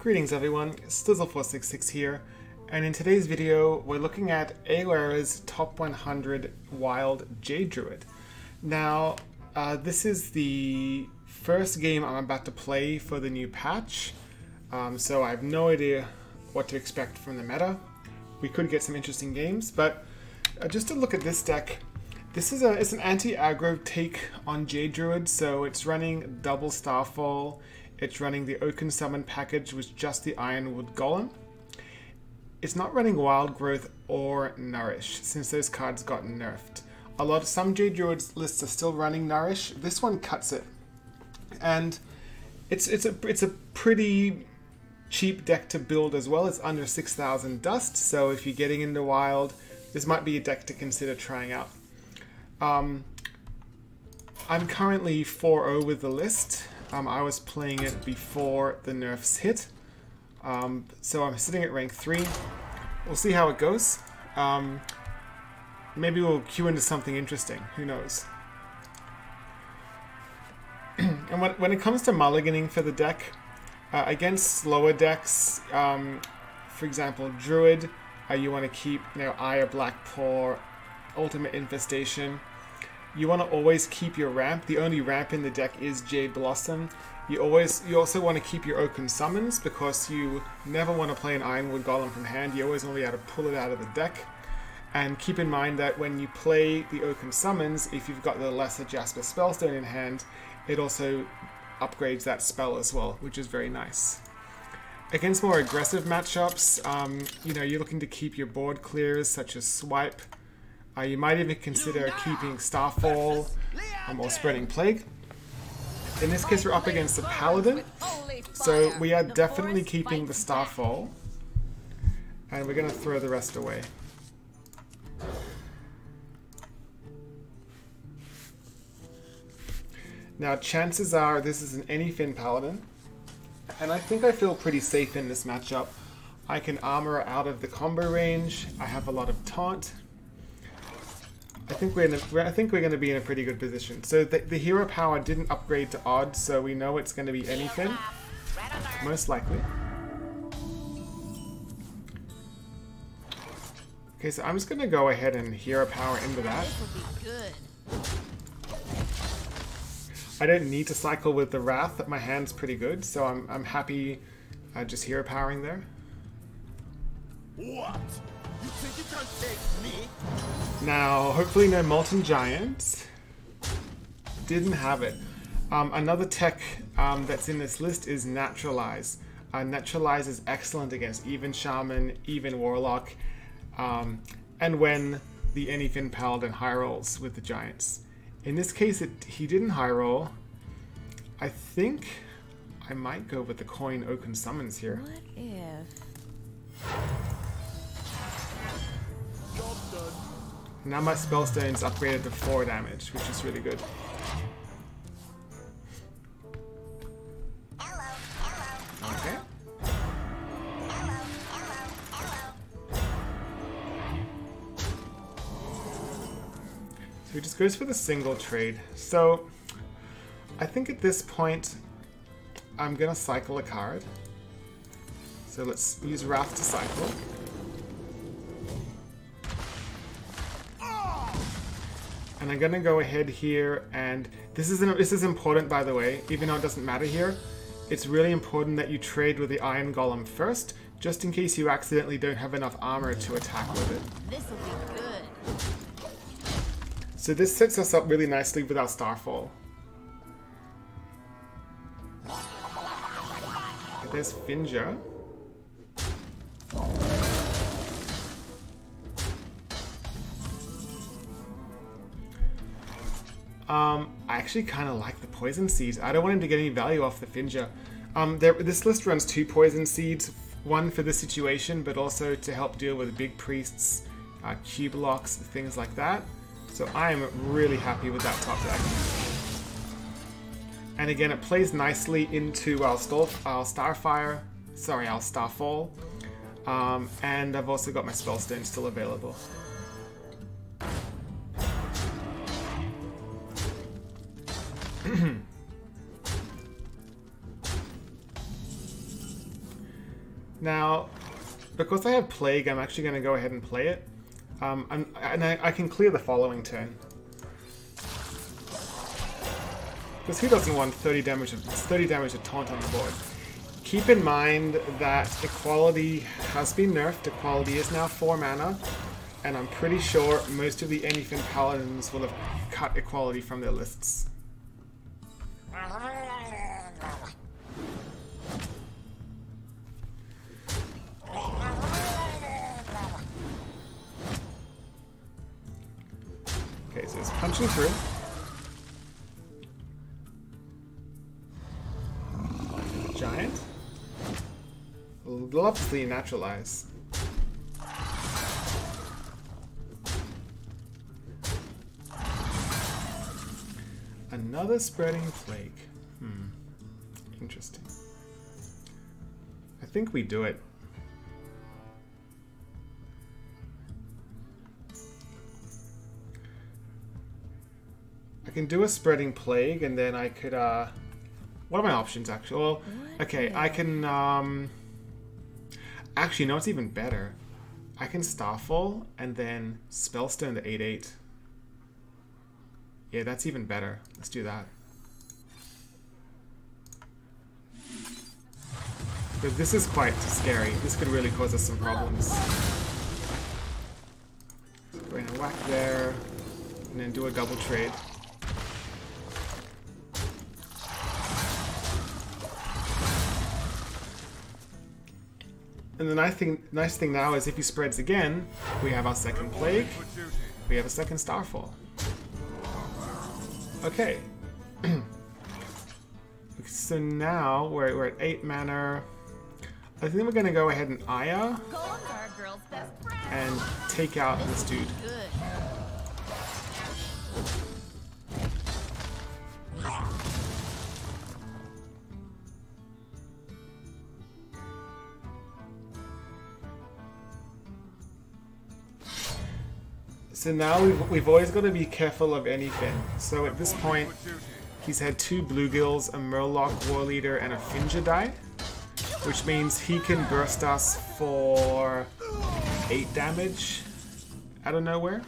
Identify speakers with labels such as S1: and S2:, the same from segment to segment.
S1: Greetings everyone, Stizzle466 here, and in today's video we're looking at aoierias top 100 wild Jade Druid. Now, this is the first game I'm about to play for the new patch, so I have no idea what to expect from the meta. We could get some interesting games, but just to look at this deck, it's an anti-aggro take on Jade Druid, so it's running double Starfall. It's running the Oaken Summon package with just the Ironwood Golem. It's not running Wild Growth or Nourish, since those cards got nerfed. Some Jade Druids lists are still running Nourish. This one cuts it. And it's a pretty cheap deck to build as well. It's under 6,000 dust, so if you're getting into Wild, this might be a deck to consider trying out. I'm currently 4-0 with the list. I was playing it before the nerfs hit, so I'm sitting at rank 3. We'll see how it goes. Maybe we'll queue into something interesting, who knows. And when it comes to mulliganing for the deck, against slower decks, for example Druid, you want to keep Eye of Black Paw, Ultimate Infestation. You want to always keep your ramp. The only ramp in the deck is Jade Blossom. You also want to keep your Oaken Summons, because you never want to play an Ironwood Golem from hand. You always want to be able to pull it out of the deck. And keep in mind that when you play the Oaken Summons, if you've got the Lesser Jasper Spellstone in hand, it also upgrades that spell as well, which is very nice. Against more aggressive matchups, you're looking to keep your board clears, such as Swipe. You might even consider keeping Starfall or Spreading Plague. In this case, we're up against a Paladin, so we are definitely keeping the Starfall, and we're going to throw the rest away. Now, chances are this is an Anyfin Paladin, and I think I feel pretty safe in this matchup. I can armor out of the combo range. I have a lot of taunt. I think we're going to be in a pretty good position. So the hero power didn't upgrade to odd, so we know it's going to be Anyfin, most likely. Okay, so I'm just going to go ahead and hero power into that. I don't need to cycle with the Wrath. My hand's pretty good, so I'm happy just hero powering there.
S2: What? You think you can take me?
S1: Now, hopefully no Molten Giant. Didn't have it. Another tech that's in this list is Naturalize. Naturalize is excellent against even Shaman, even Warlock, and when the Anyfin Paladin high rolls with the Giants. In this case, he didn't high roll. I think I might go with the coin Oaken Summons here.
S3: What if...
S1: Now my Spellstone's upgraded to 4 damage, which is really good. Okay. So he just goes for the single trade. So I think at this point I'm gonna cycle a card. So let's use Wrath to cycle. And I'm gonna go ahead here, and this is important, by the way, even though it doesn't matter here. It's really important that you trade with the Iron Golem first, just in case you accidentally don't have enough armor to attack with it.
S3: This'll be good.
S1: So this sets us up really nicely with our Starfall. Okay, there's Finja. I actually kind of like the Poison Seeds. I don't want him to get any value off the Finja. This list runs 2 Poison Seeds, one for this situation, but also to help deal with big priests, cube locks, things like that. So I am really happy with that top deck. And again, it plays nicely into our Starfall. And I've also got my Spellstone still available. Now, because I have Plague, I'm actually going to go ahead and play it. I can clear the following turn. Because who doesn't want 30 damage of taunt on the board? Keep in mind that Equality has been nerfed. Equality is now 4 mana. And I'm pretty sure most of the Anyfin Paladins will have cut Equality from their lists. Okay, so it's punching through. Giant. Love to see Naturalize. Another Spreading Plague. Interesting. I think we do it. I can do a Spreading Plague, and then I could, what are my options, actually? Well, okay, I can, actually, no, it's even better. I can Starfall, and then Spellstone the 8/8. Yeah, that's even better. Let's do that. But this is quite scary. This could really cause us some problems. So go ahead and whack there, and then do a double trade. And the nice thing now is if he spreads again, we have our second Plague, we have a second Starfall. Okay. So now we're at 8 mana. I think we're gonna go ahead and Aya and take out this dude. So now we've always got to be careful of anything. So at this point, he's had 2 Bluegills, a Murloc War Leader, and a Finja die, which means he can burst us for 8 damage out of nowhere.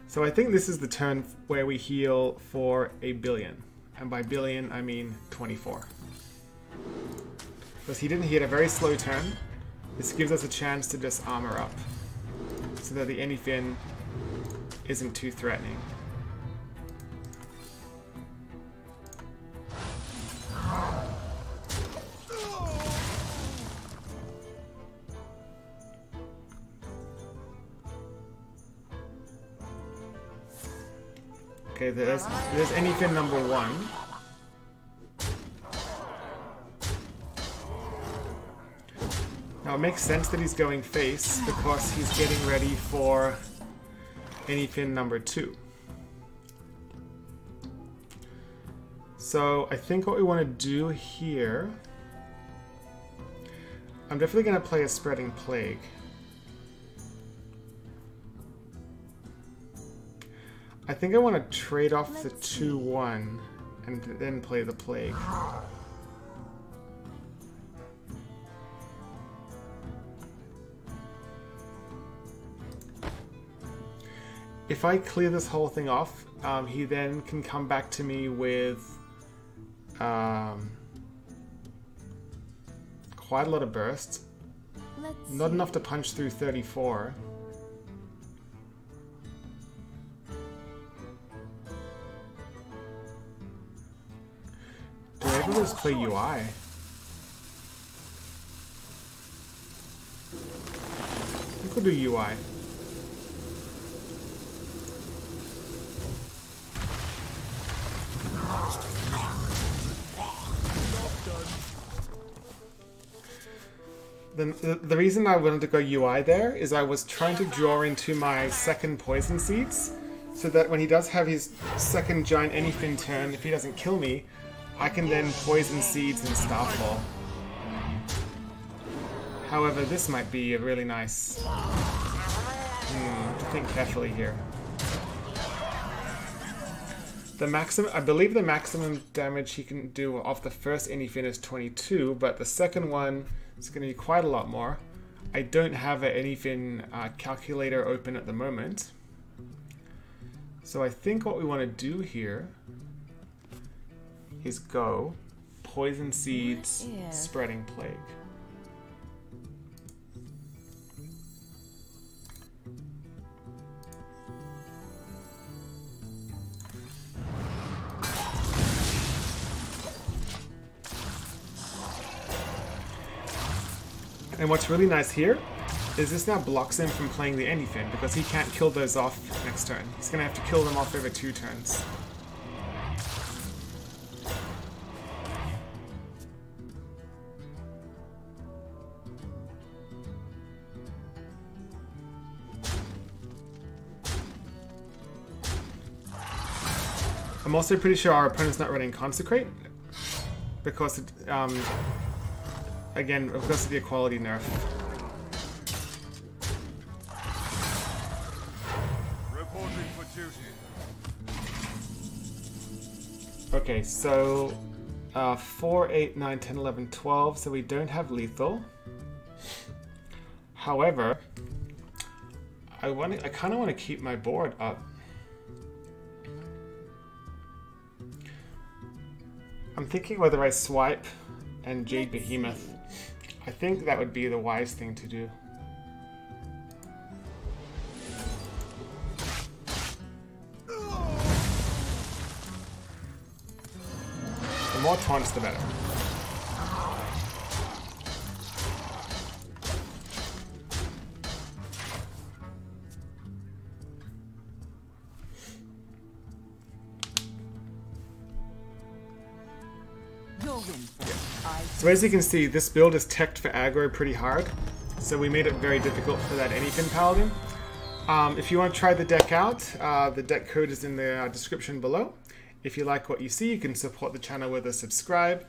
S1: So I think this is the turn where we heal for a billion. And by billion, I mean 24. Because he had a very slow turn. This gives us a chance to just armor up, so that the Anyfin isn't too threatening. Okay, there's Anyfin number 1. Now it makes sense that he's going face because he's getting ready for Anyfin number 2. So I think what we want to do here, I'm definitely going to play a Spreading Plague. I think I want to trade off the 2/1 and then play the Plague. If I clear this whole thing off, he then can come back to me with quite a lot of burst. Not enough to punch through 34. Do I ever just play UI? I could do UI. The reason I wanted to go UI there is I was trying to draw into my second Poison Seeds, so that when he does have his second Giant Anyfin turn, if he doesn't kill me, I can then Poison Seeds and Starfall. However, this might be a really nice... to think carefully here. The maximum, I believe the maximum damage he can do off the first anything is 22, but the second one is going to be quite a lot more. I don't have an anything calculator open at the moment. So I think what we want to do here is go Poison Seeds, Spreading Plague. And what's really nice here is this now blocks him from playing the anything because he can't kill those off next turn. He's going to have to kill them off over 2 turns. I'm also pretty sure our opponent's not running Consecrate because it, again, because of the equality nerf.
S2: Reporting for duty.
S1: Okay, so 4, 8, 9, 10, 11, 12, so we don't have lethal. However, I kind of want to keep my board up. I'm thinking whether I swipe and Jade Behemoth. I think that would be the wise thing to do. The more taunts, the better. So as you can see, this build is teched for aggro pretty hard, so we made it very difficult for that anything paladin. If you want to try the deck out, the deck code is in the description below. If you like what you see, you can support the channel with a subscribe.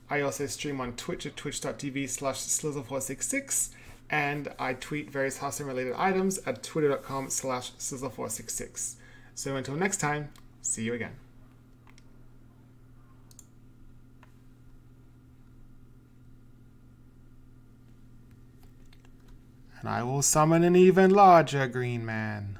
S1: I also stream on Twitch at twitch.tv/Slizzle466, and I tweet various Hearthstone related items at twitter.com/Slizzle466. So until next time, see you again. And I will summon an even larger green man.